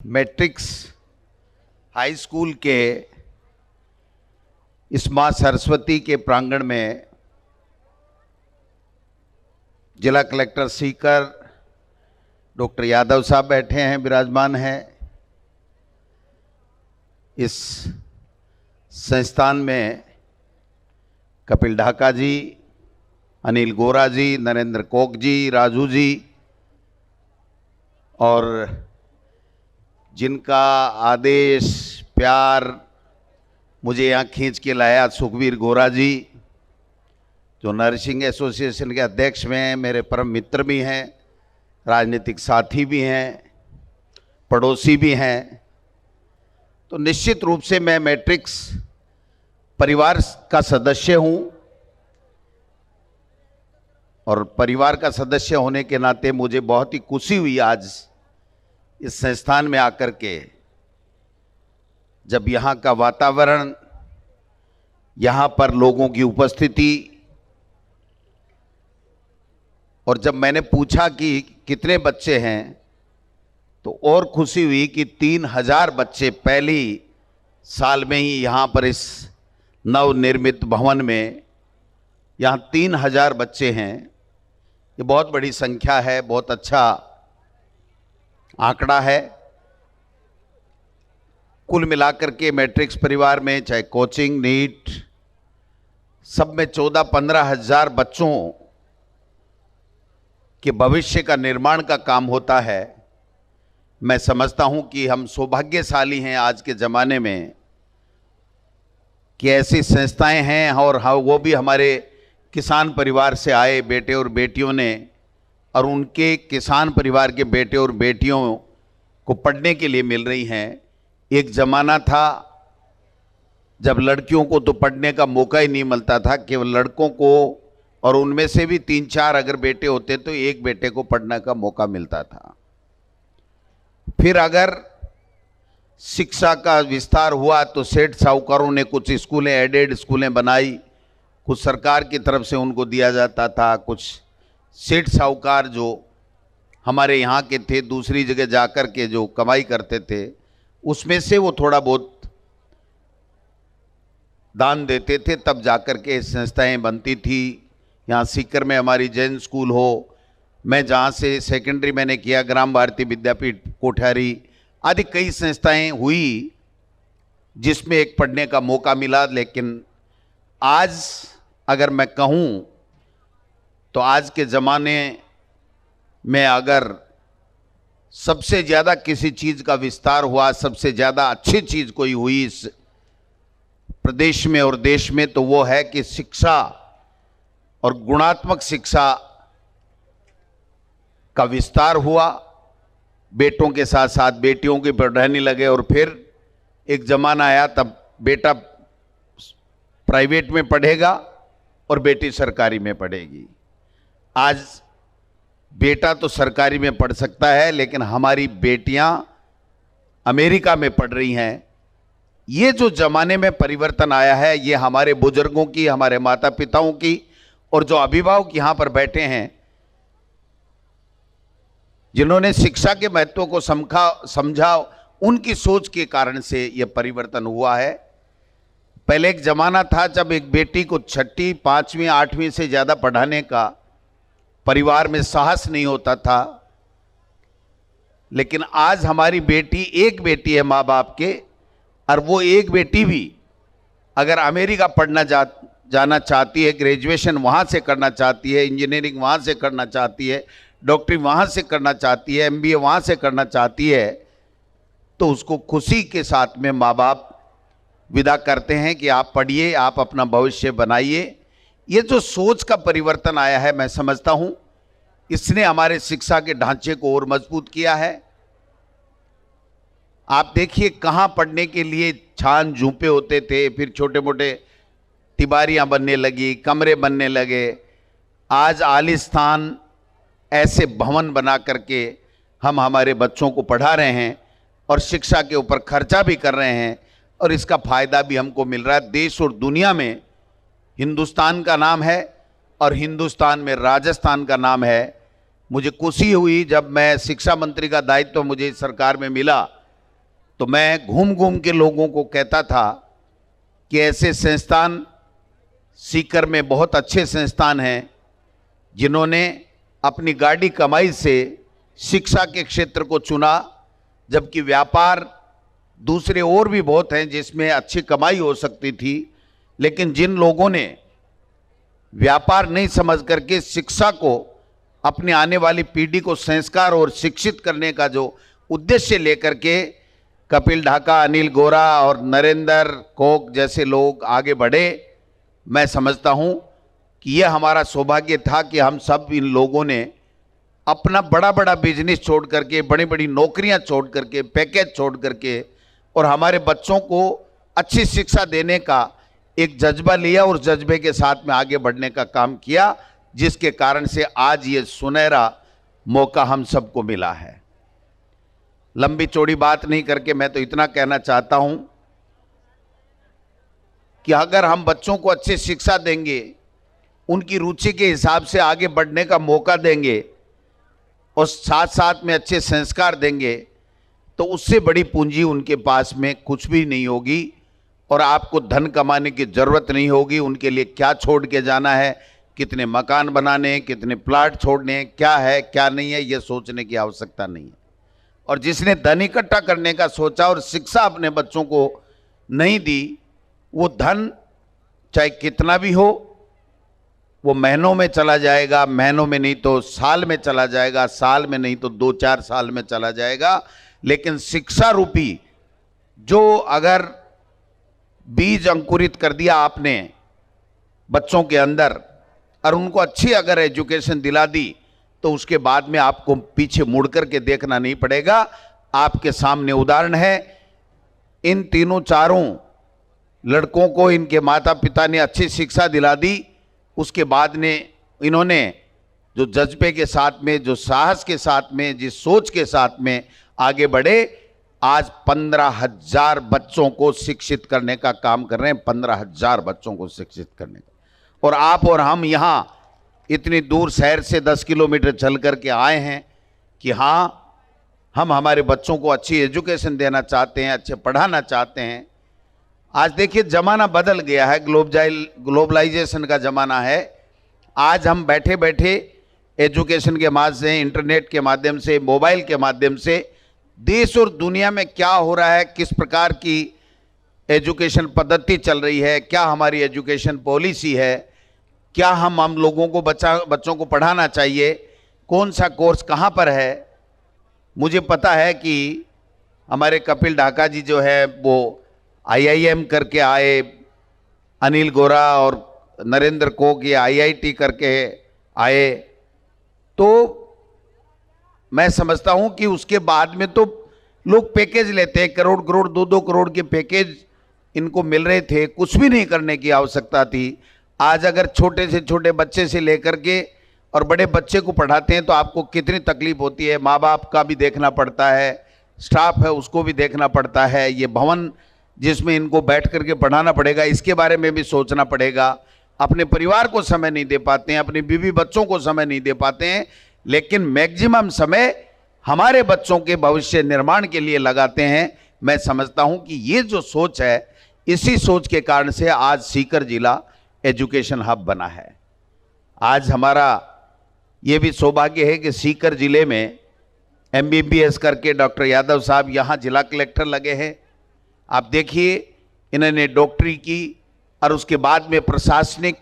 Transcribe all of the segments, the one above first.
Matrix high school के इस मां सरस्वती के प्रांगण में जिला कलेक्टर सीकर डॉक्टर यादव साहब बैठे हैं, विराजमान हैं। इस संस्थान में कपिल ढाका जी, अनिल गोरा जी, नरेंद्र कोक जी, राजू जी और जिनका आदेश प्यार मुझे यहाँ खींच के लाया सुखबीर गोरा जी, जो नर्सिंग एसोसिएशन के अध्यक्ष में हैं, मेरे परम मित्र भी हैं, राजनीतिक साथी भी हैं, पड़ोसी भी हैं। तो निश्चित रूप से मैं मैट्रिक्स परिवार का सदस्य हूँ और परिवार का सदस्य होने के नाते मुझे बहुत ही खुशी हुई आज इस संस्थान में आकर के, जब यहाँ का वातावरण, यहाँ पर लोगों की उपस्थिति, और जब मैंने पूछा कि कितने बच्चे हैं तो और खुशी हुई कि 3000 बच्चे पहली साल में ही यहाँ पर इस नवनिर्मित भवन में यहाँ 3000 बच्चे हैं। ये बहुत बड़ी संख्या है, बहुत अच्छा आंकड़ा है। कुल मिलाकर के मैट्रिक्स परिवार में चाहे कोचिंग, नीट, सब में 14-15 हजार बच्चों के भविष्य का निर्माण का काम होता है। मैं समझता हूं कि हम सौभाग्यशाली हैं आज के ज़माने में कि ऐसी संस्थाएं हैं, और वो भी हमारे किसान परिवार से आए बेटे और बेटियों ने, और उनके किसान परिवार के बेटे और बेटियों को पढ़ने के लिए मिल रही हैं। एक ज़माना था जब लड़कियों को तो पढ़ने का मौका ही नहीं मिलता था, केवल लड़कों को, और उनमें से भी 3-4 अगर बेटे होते तो एक बेटे को पढ़ने का मौका मिलता था। फिर अगर शिक्षा का विस्तार हुआ तो सेठ साहूकारों ने कुछ स्कूलें, एडेड स्कूलें बनाई, कुछ सरकार की तरफ से उनको दिया जाता था, कुछ सेठ साहूकार जो हमारे यहाँ के थे दूसरी जगह जाकर के जो कमाई करते थे उसमें से वो थोड़ा बहुत दान देते थे, तब जाकर के संस्थाएं बनती थी। यहाँ सीकर में हमारी जैन स्कूल हो, मैं जहाँ से सेकेंडरी मैंने किया ग्राम भारती विद्यापीठ कोठारी आदि कई संस्थाएं हुई जिसमें एक पढ़ने का मौका मिला। लेकिन आज अगर मैं कहूँ तो आज के ज़माने में अगर सबसे ज़्यादा किसी चीज़ का विस्तार हुआ, सबसे ज़्यादा अच्छी चीज़ कोई हुई इस प्रदेश में और देश में, तो वो है कि शिक्षा और गुणात्मक शिक्षा का विस्तार हुआ। बेटों के साथ साथ बेटियों के पढ़ाने लगे, और फिर एक ज़माना आया तब बेटा प्राइवेट में पढ़ेगा और बेटी सरकारी में पढ़ेगी। आज बेटा तो सरकारी में पढ़ सकता है, लेकिन हमारी बेटियां अमेरिका में पढ़ रही हैं। ये जो ज़माने में परिवर्तन आया है, ये हमारे बुजुर्गों की, हमारे माता पिताओं की, और जो अभिभावक यहाँ पर बैठे हैं जिन्होंने शिक्षा के महत्व को समझा, उनकी सोच के कारण से यह परिवर्तन हुआ है। पहले एक ज़माना था जब एक बेटी को 6ठी, 5वीं, 8वीं से ज़्यादा पढ़ाने का परिवार में साहस नहीं होता था, लेकिन आज हमारी बेटी, एक बेटी है माँ बाप के, और वो एक बेटी भी अगर अमेरिका पढ़ना जाना चाहती है, ग्रेजुएशन वहाँ से करना चाहती है, इंजीनियरिंग वहाँ से करना चाहती है, डॉक्टरी वहाँ से करना चाहती है, MBA वहाँ से करना चाहती है, तो उसको खुशी के साथ में माँ बाप विदा करते हैं कि आप पढ़िए, आप अपना भविष्य बनाइए। ये जो सोच का परिवर्तन आया है, मैं समझता हूँ इसने हमारे शिक्षा के ढांचे को और मजबूत किया है। आप देखिए कहाँ पढ़ने के लिए छान झूपे होते थे, फिर छोटे मोटे तिबारियाँ बनने लगी, कमरे बनने लगे। आज आलीशान ऐसे भवन बना करके हम हमारे बच्चों को पढ़ा रहे हैं और शिक्षा के ऊपर खर्चा भी कर रहे हैं, और इसका फायदा भी हमको मिल रहा है। देश और दुनिया में हिंदुस्तान का नाम है, और हिंदुस्तान में राजस्थान का नाम है। मुझे खुशी हुई जब मैं शिक्षा मंत्री का दायित्व मुझे सरकार में मिला तो मैं घूम घूम के लोगों को कहता था कि ऐसे संस्थान सीकर में बहुत अच्छे संस्थान हैं जिन्होंने अपनी गाड़ी कमाई से शिक्षा के क्षेत्र को चुना, जबकि व्यापार दूसरे और भी बहुत हैं जिसमें अच्छी कमाई हो सकती थी। लेकिन जिन लोगों ने व्यापार नहीं समझ करके शिक्षा को, अपने आने वाली पीढ़ी को संस्कार और शिक्षित करने का जो उद्देश्य लेकर के कपिल ढाका, अनिल गोरा और नरेंद्र कोक जैसे लोग आगे बढ़े, मैं समझता हूं कि यह हमारा सौभाग्य था कि हम सब इन लोगों ने अपना बड़ा बड़ा बिजनेस छोड़ करके, बड़ी बड़ी नौकरियां छोड़ करके, पैकेज छोड़ करके और हमारे बच्चों को अच्छी शिक्षा देने का एक जज्बा लिया और जज्बे के साथ में आगे बढ़ने का काम किया, जिसके कारण से आज ये सुनहरा मौका हम सबको मिला है। लंबी चौड़ी बात नहीं करके मैं तो इतना कहना चाहता हूं कि अगर हम बच्चों को अच्छी शिक्षा देंगे, उनकी रुचि के हिसाब से आगे बढ़ने का मौका देंगे और साथ साथ में अच्छे संस्कार देंगे, तो उससे बड़ी पूंजी उनके पास में कुछ भी नहीं होगी और आपको धन कमाने की जरूरत नहीं होगी। उनके लिए क्या छोड़ के जाना है, कितने मकान बनाने हैं, कितने प्लाट छोड़ने हैं, क्या है क्या नहीं है, यह सोचने की आवश्यकता नहीं है। और जिसने धन इकट्ठा करने का सोचा और शिक्षा अपने बच्चों को नहीं दी, वो धन चाहे कितना भी हो, वो महीनों में चला जाएगा, महीनों में नहीं तो साल में चला जाएगा, साल में नहीं तो 2-4 साल में चला जाएगा। लेकिन शिक्षा रूपी जो अगर बीज अंकुरित कर दिया आपने बच्चों के अंदर और उनको अच्छी अगर एजुकेशन दिला दी, तो उसके बाद में आपको पीछे मुड़ करके देखना नहीं पड़ेगा। आपके सामने उदाहरण है, इन तीनों चारों लड़कों को इनके माता पिता ने अच्छी शिक्षा दिला दी, उसके बाद ने इन्होंने जो जज्बे के साथ में, जो साहस के साथ में, जिस सोच के साथ में आगे बढ़े, आज 15,000 बच्चों को शिक्षित करने का काम कर रहे हैं। 15,000 बच्चों को शिक्षित करने का। और आप और हम यहाँ इतनी दूर शहर से 10 किलोमीटर चल करके आए हैं कि हाँ, हम हमारे बच्चों को अच्छी एजुकेशन देना चाहते हैं, अच्छे पढ़ाना चाहते हैं। आज देखिए ज़माना बदल गया है, ग्लोबलाइजेशन का ज़माना है। आज हम बैठे बैठे एजुकेशन के माध्यम से, इंटरनेट के माध्यम से, मोबाइल के माध्यम से देश और दुनिया में क्या हो रहा है, किस प्रकार की एजुकेशन पद्धति चल रही है, क्या हमारी एजुकेशन पॉलिसी है, क्या हम लोगों को बच्चों को पढ़ाना चाहिए, कौन सा कोर्स कहाँ पर है। मुझे पता है कि हमारे कपिल ढाका जी जो है वो IIM करके आए, अनिल गोरा और नरेंद्र कोक ये IIT करके आए। तो मैं समझता हूं कि उसके बाद में तो लोग पैकेज लेते हैं, करोड़ करोड़ 2-2 करोड़ के पैकेज इनको मिल रहे थे, कुछ भी नहीं करने की आवश्यकता थी। आज अगर छोटे से छोटे बच्चे से लेकर के और बड़े बच्चे को पढ़ाते हैं तो आपको कितनी तकलीफ होती है। माँ बाप का भी देखना पड़ता है, स्टाफ है उसको भी देखना पड़ता है, ये भवन जिसमें इनको बैठ करके पढ़ाना पड़ेगा इसके बारे में भी सोचना पड़ेगा। अपने परिवार को समय नहीं दे पाते हैं, अपनी बीवी बच्चों को समय नहीं दे पाते हैं, लेकिन मैक्सिमम समय हमारे बच्चों के भविष्य निर्माण के लिए लगाते हैं। मैं समझता हूं कि ये जो सोच है, इसी सोच के कारण से आज सीकर जिला एजुकेशन हब बना है। आज हमारा ये भी सौभाग्य है कि सीकर जिले में MBBS करके डॉक्टर यादव साहब यहाँ जिला कलेक्टर लगे हैं। आप देखिए, इन्होंने डॉक्टरी की और उसके बाद में प्रशासनिक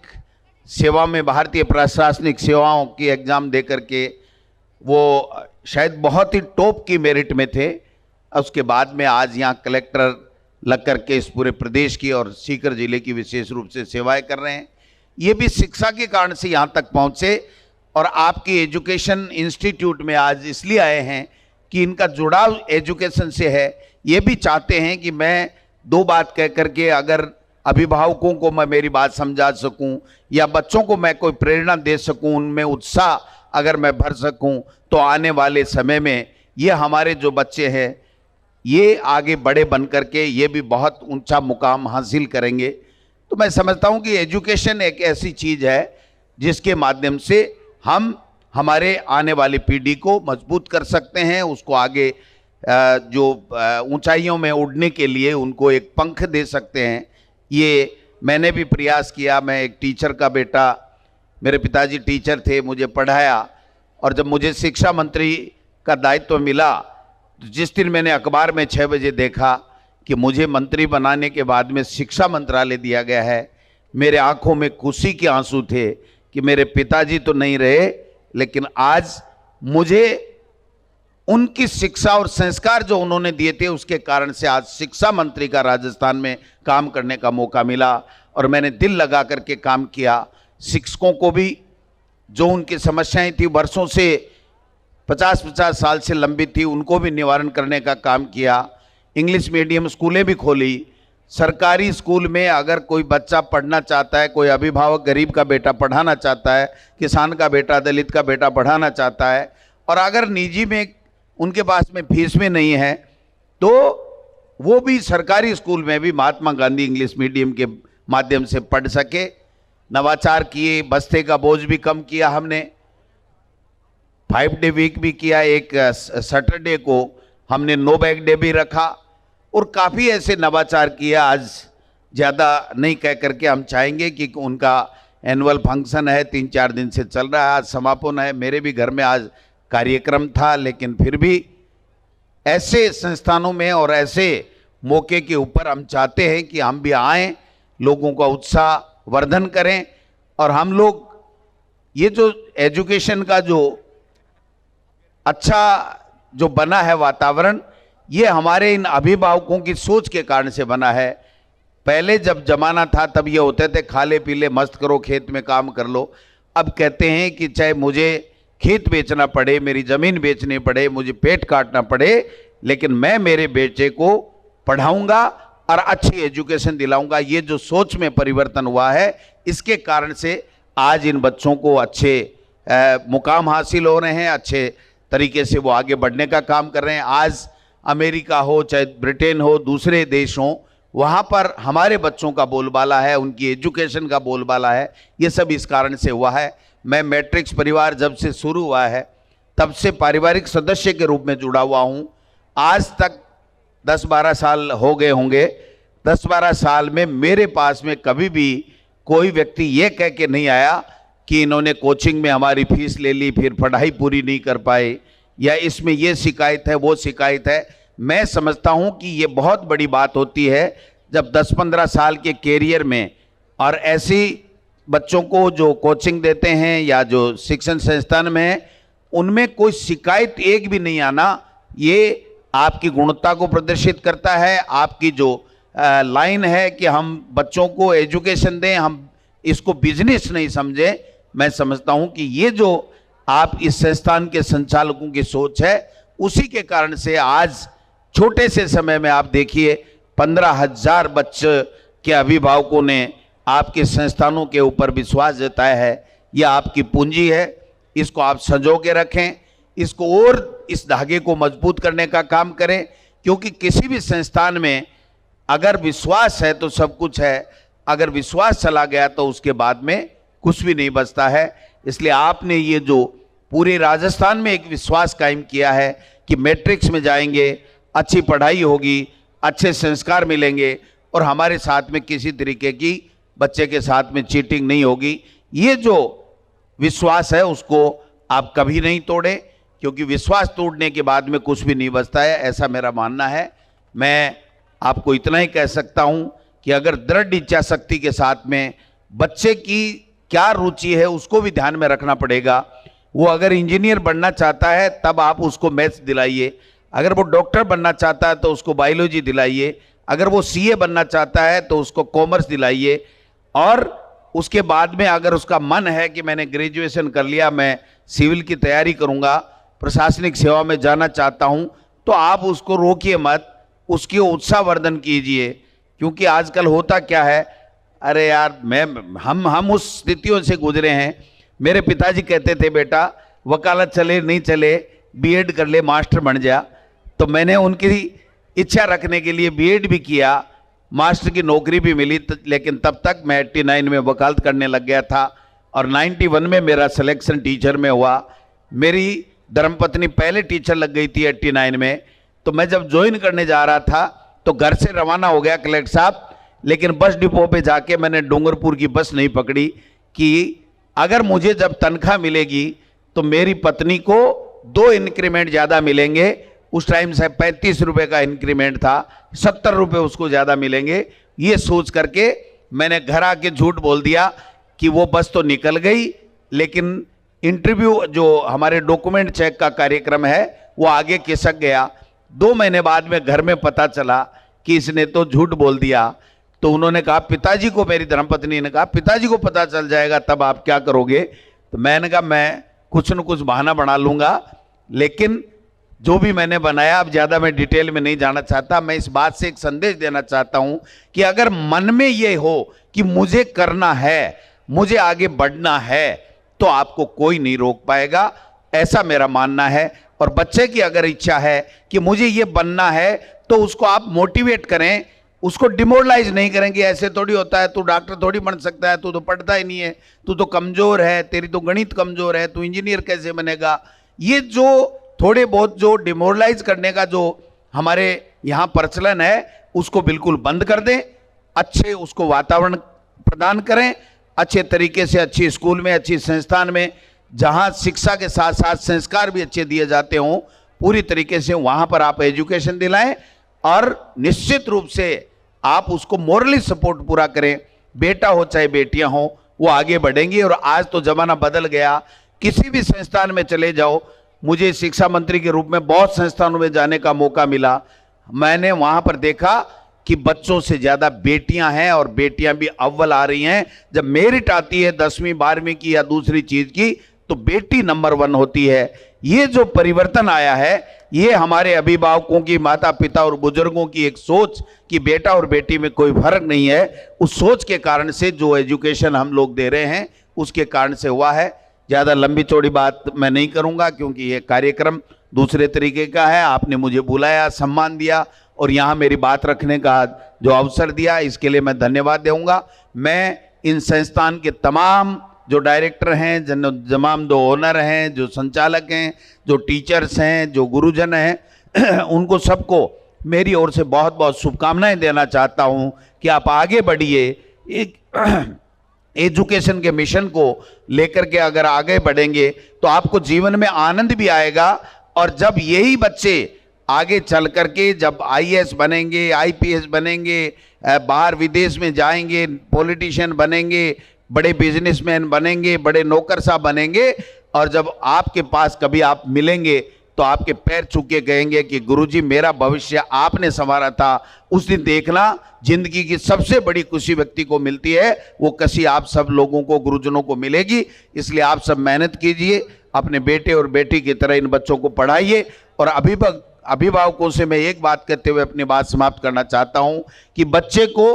सेवा में, भारतीय प्रशासनिक सेवाओं की एग्ज़ाम दे करके वो शायद बहुत ही टॉप की मेरिट में थे। उसके बाद में आज यहाँ कलेक्टर लग करके इस पूरे प्रदेश की और सीकर जिले की विशेष रूप से सेवाएं कर रहे हैं। ये भी शिक्षा के कारण से यहाँ तक पहुँचे और आपकी एजुकेशन इंस्टीट्यूट में आज इसलिए आए हैं कि इनका जुड़ाव एजुकेशन से है। ये भी चाहते हैं कि मैं 2 बात कह करके अगर अभिभावकों को मैं मेरी बात समझा सकूं या बच्चों को मैं कोई प्रेरणा दे सकूं, उनमें उत्साह अगर मैं भर सकूं, तो आने वाले समय में ये हमारे जो बच्चे हैं ये आगे बड़े बन करके ये भी बहुत ऊंचा मुकाम हासिल करेंगे। तो मैं समझता हूं कि एजुकेशन एक ऐसी चीज़ है जिसके माध्यम से हम हमारे आने वाली पीढ़ी को मजबूत कर सकते हैं, उसको आगे जो ऊंचाइयों में उड़ने के लिए उनको एक पंख दे सकते हैं। ये मैंने भी प्रयास किया। मैं एक टीचर का बेटा, मेरे पिताजी टीचर थे, मुझे पढ़ाया, और जब मुझे शिक्षा मंत्री का दायित्व मिला तो जिस दिन मैंने अखबार में 6 बजे देखा कि मुझे मंत्री बनाने के बाद में शिक्षा मंत्रालय दिया गया है, मेरे आंखों में खुशी के आंसू थे कि मेरे पिताजी तो नहीं रहे, लेकिन आज मुझे उनकी शिक्षा और संस्कार जो उन्होंने दिए थे उसके कारण से आज शिक्षा मंत्री का राजस्थान में काम करने का मौका मिला, और मैंने दिल लगा करके काम किया। शिक्षकों को भी जो उनकी समस्याएं थी वर्षों से 50-50 साल से लंबित थी, उनको भी निवारण करने का काम किया। इंग्लिश मीडियम स्कूलें भी खोली। सरकारी स्कूल में अगर कोई बच्चा पढ़ना चाहता है, कोई अभिभावक गरीब का बेटा पढ़ाना चाहता है, किसान का बेटा, दलित का बेटा पढ़ाना चाहता है, और अगर निजी में उनके पास में फीस में नहीं है तो वो भी सरकारी स्कूल में भी महात्मा गांधी इंग्लिश मीडियम के माध्यम से पढ़ सके। नवाचार किए, बस्ते का बोझ भी कम किया हमने, 5 डे वीक भी किया, एक सैटरडे को हमने नो बैग डे भी रखा, और काफ़ी ऐसे नवाचार किया। आज ज़्यादा नहीं कह करके हम चाहेंगे कि उनका एनुअल फंक्शन है, 3-4 दिन से चल रहा है, आज समापन है। मेरे भी घर में आज कार्यक्रम था, लेकिन फिर भी ऐसे संस्थानों में और ऐसे मौके के ऊपर हम चाहते हैं कि हम भी आएं, लोगों का उत्साह वर्धन करें, और हम लोग ये जो एजुकेशन का जो अच्छा जो बना है वातावरण, ये हमारे इन अभिभावकों की सोच के कारण से बना है। पहले जब जमाना था तब ये होते थे खाले पीले मस्त करो, खेत में काम कर लो। अब कहते हैं कि चाहे मुझे खेत बेचना पड़े, मेरी ज़मीन बेचनी पड़े, मुझे पेट काटना पड़े, लेकिन मैं मेरे बेटे को पढ़ाऊंगा और अच्छी एजुकेशन दिलाऊंगा। ये जो सोच में परिवर्तन हुआ है, इसके कारण से आज इन बच्चों को अच्छे मुकाम हासिल हो रहे हैं, अच्छे तरीके से वो आगे बढ़ने का काम कर रहे हैं। आज अमेरिका हो, चाहे ब्रिटेन हो, दूसरे देश हों, वहाँ पर हमारे बच्चों का बोलबाला है, उनकी एजुकेशन का बोलबाला है। ये सब इस कारण से हुआ है। मैं मैट्रिक्स परिवार जब से शुरू हुआ है तब से पारिवारिक सदस्य के रूप में जुड़ा हुआ हूँ। आज तक 10-12 साल हो गए होंगे। 10-12 साल में मेरे पास में कभी भी कोई व्यक्ति ये कह के नहीं आया कि इन्होंने कोचिंग में हमारी फीस ले ली, फिर पढ़ाई पूरी नहीं कर पाए, या इसमें ये शिकायत है, वो शिकायत है। मैं समझता हूँ कि ये बहुत बड़ी बात होती है जब 10-15 साल के कैरियर में और ऐसी बच्चों को जो कोचिंग देते हैं या जो शिक्षण संस्थान में है, उनमें कोई शिकायत एक भी नहीं आना, ये आपकी गुणवत्ता को प्रदर्शित करता है। आपकी जो लाइन है कि हम बच्चों को एजुकेशन दें, हम इसको बिजनेस नहीं समझें, मैं समझता हूं कि ये जो आप इस संस्थान के संचालकों की सोच है, उसी के कारण से आज छोटे से समय में आप देखिए 15,000 बच्चे के अभिभावकों ने आपके संस्थानों के ऊपर विश्वास जताया है। यह आपकी पूंजी है, इसको आप संजो के रखें, इसको और इस धागे को मजबूत करने का काम करें, क्योंकि किसी भी संस्थान में अगर विश्वास है तो सब कुछ है, अगर विश्वास चला गया तो उसके बाद में कुछ भी नहीं बचता है। इसलिए आपने ये जो पूरे राजस्थान में एक विश्वास कायम किया है कि मैट्रिक्स में जाएंगे, अच्छी पढ़ाई होगी, अच्छे संस्कार मिलेंगे और हमारे साथ में किसी तरीके की बच्चे के साथ में चीटिंग नहीं होगी, ये जो विश्वास है उसको आप कभी नहीं तोड़े, क्योंकि विश्वास तोड़ने के बाद में कुछ भी नहीं बचता है, ऐसा मेरा मानना है। मैं आपको इतना ही कह सकता हूं कि अगर दृढ़ इच्छा शक्ति के साथ में बच्चे की क्या रुचि है उसको भी ध्यान में रखना पड़ेगा। वो अगर इंजीनियर बनना चाहता है तब आप उसको मैथ्स दिलाइए, अगर वो डॉक्टर बनना चाहता है तो उसको बायोलॉजी दिलाइए, अगर वो सीए बनना चाहता है तो उसको कॉमर्स दिलाइए, और उसके बाद में अगर उसका मन है कि मैंने ग्रेजुएशन कर लिया, मैं सिविल की तैयारी करूंगा, प्रशासनिक सेवा में जाना चाहता हूं, तो आप उसको रोकिए मत, उसकी उत्साहवर्धन कीजिए। क्योंकि आजकल होता क्या है, अरे यार हम उस स्थितियों से गुजरे हैं। मेरे पिताजी कहते थे बेटा वकालत चले नहीं चले बीएड कर ले, मास्टर बन जा, तो मैंने उनकी इच्छा रखने के लिए बीएड भी किया, मास्टर की नौकरी भी मिली, लेकिन तब तक मैं 89 में वकालत करने लग गया था और 91 में मेरा सिलेक्शन टीचर में हुआ। मेरी धर्मपत्नी पहले टीचर लग गई थी 89 में, तो मैं जब ज्वाइन करने जा रहा था तो घर से रवाना हो गया कलेक्टर साहब, लेकिन बस डिपो पे जाके मैंने डूंगरपुर की बस नहीं पकड़ी कि अगर मुझे जब तनख्वाह मिलेगी तो मेरी पत्नी को 2 इंक्रीमेंट ज़्यादा मिलेंगे। उस टाइम से 35 रुपये का इंक्रीमेंट था, 70 रुपये उसको ज़्यादा मिलेंगे। ये सोच करके मैंने घर आके झूठ बोल दिया कि वो बस तो निकल गई, लेकिन इंटरव्यू जो हमारे डॉक्यूमेंट चेक का कार्यक्रम है वो आगे खिसक गया। 2 महीने बाद में घर में पता चला कि इसने तो झूठ बोल दिया। तो उन्होंने कहा पिताजी को, मेरी धर्मपत्नी ने कहा पिताजी को पता चल जाएगा तब आप क्या करोगे। तो मैंने कहा मैं कुछ न कुछ बहाना बना लूँगा, लेकिन जो भी मैंने बनाया, अब ज़्यादा मैं डिटेल में नहीं जाना चाहता। मैं इस बात से एक संदेश देना चाहता हूँ कि अगर मन में ये हो कि मुझे करना है, मुझे आगे बढ़ना है, तो आपको कोई नहीं रोक पाएगा, ऐसा मेरा मानना है। और बच्चे की अगर इच्छा है कि मुझे ये बनना है तो उसको आप मोटिवेट करें, उसको डिमोरलाइज नहीं करेंगे। ऐसे थोड़ी होता है, तू डॉक्टर थोड़ी बन सकता है, तू तो पढ़ता ही नहीं है, तू तो कमज़ोर है, तेरी तो गणित कमज़ोर है, तू इंजीनियर कैसे बनेगा। ये जो थोड़े बहुत जो डिमोरलाइज करने का जो हमारे यहाँ प्रचलन है उसको बिल्कुल बंद कर दें। अच्छे उसको वातावरण प्रदान करें, अच्छे तरीके से अच्छी स्कूल में, अच्छी संस्थान में, जहाँ शिक्षा के साथ साथ संस्कार भी अच्छे दिए जाते हों, पूरी तरीके से वहाँ पर आप एजुकेशन दिलाएं और निश्चित रूप से आप उसको मोरली सपोर्ट पूरा करें। बेटा हो चाहे बेटियां हो, वो आगे बढ़ेंगी। और आज तो ज़माना बदल गया, किसी भी संस्थान में चले जाओ। मुझे शिक्षा मंत्री के रूप में बहुत संस्थानों में जाने का मौका मिला, मैंने वहाँ पर देखा कि बच्चों से ज़्यादा बेटियां हैं और बेटियां भी अव्वल आ रही हैं। जब मेरिट आती है 10वीं 12वीं की या दूसरी चीज़ की, तो बेटी नंबर 1 होती है। ये जो परिवर्तन आया है, ये हमारे अभिभावकों की, माता पिता और बुजुर्गों की एक सोच कि बेटा और बेटी में कोई फर्क नहीं है, उस सोच के कारण से जो एजुकेशन हम लोग दे रहे हैं उसके कारण से हुआ है। ज़्यादा लंबी चौड़ी बात मैं नहीं करूँगा क्योंकि ये कार्यक्रम दूसरे तरीके का है। आपने मुझे बुलाया, सम्मान दिया और यहाँ मेरी बात रखने का जो अवसर दिया, इसके लिए मैं धन्यवाद दूंगा। मैं इन संस्थान के तमाम जो डायरेक्टर हैं, तमाम जो ओनर हैं, जो संचालक हैं, जो टीचर्स हैं, जो गुरुजन हैं, उनको सबको मेरी ओर से बहुत बहुत शुभकामनाएं देना चाहता हूं कि आप आगे बढ़िए। एक एजुकेशन के मिशन को लेकर के अगर आगे बढ़ेंगे तो आपको जीवन में आनंद भी आएगा। और जब यही बच्चे आगे चल करके जब IAS बनेंगे, IPS बनेंगे, बाहर विदेश में जाएंगे, पॉलिटिशियन बनेंगे, बड़े बिजनेसमैन बनेंगे, बड़े नौकरशाह बनेंगे, और जब आपके पास कभी आप मिलेंगे तो आपके पैर छू के कहेंगे कि गुरुजी मेरा भविष्य आपने संवारा था। उस दिन देखना जिंदगी की सबसे बड़ी खुशी व्यक्ति को मिलती है, वो खुशी आप सब लोगों को, गुरुजनों को मिलेगी। इसलिए आप सब मेहनत कीजिए, अपने बेटे और बेटी की तरह इन बच्चों को पढ़ाइए। और अभिभावकों से मैं एक बात कहते हुए अपनी बात समाप्त करना चाहता हूं कि बच्चे को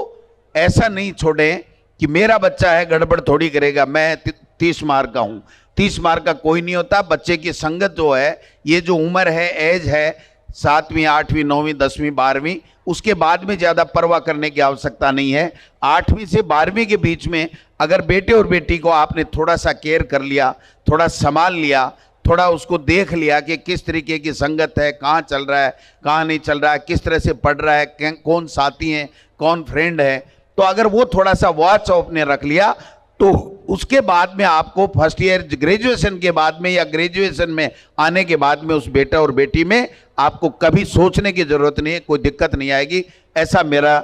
ऐसा नहीं छोड़ें कि मेरा बच्चा है गड़बड़ थोड़ी करेगा, मैं 30 मार्क का हूं। 30 मार्क का कोई नहीं होता। बच्चे की संगत जो है, ये जो उम्र है, एज है 7वीं 8वीं 9वीं 10वीं 12वीं, उसके बाद में ज़्यादा परवाह करने की आवश्यकता नहीं है। 8वीं से 12वीं के बीच में अगर बेटे और बेटी को आपने थोड़ा सा केयर कर लिया, थोड़ा संभाल लिया, थोड़ा उसको देख लिया कि किस तरीके की संगत है, कहाँ चल रहा है, कहाँ नहीं चल रहा है, किस तरह से पढ़ रहा है, कौन साथी हैं, कौन फ्रेंड है, तो अगर वो थोड़ा सा वॉच आपने रख लिया तो उसके बाद में आपको फर्स्ट ईयर ग्रेजुएशन के बाद में या ग्रेजुएशन में आने के बाद में उस बेटा और बेटी में आपको कभी सोचने की जरूरत नहीं है, कोई दिक्कत नहीं आएगी। ऐसा मेरा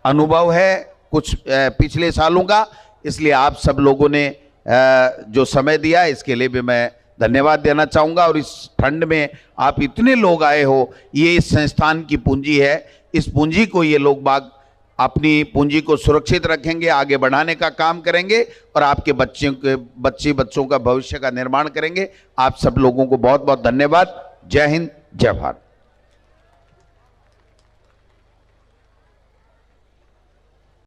अनुभव है कुछ पिछले सालों का। इसलिए आप सब लोगों ने जो समय दिया इसके लिए भी मैं धन्यवाद देना चाहूँगा। और इस ठंड में आप इतने लोग आए हो, ये इस संस्थान की पूंजी है। इस पूंजी को ये लोग बाग अपनी पूंजी को सुरक्षित रखेंगे, आगे बढ़ाने का काम करेंगे और आपके बच्चों का भविष्य का निर्माण करेंगे। आप सब लोगों को बहुत बहुत धन्यवाद। जय हिंद, जय भारत।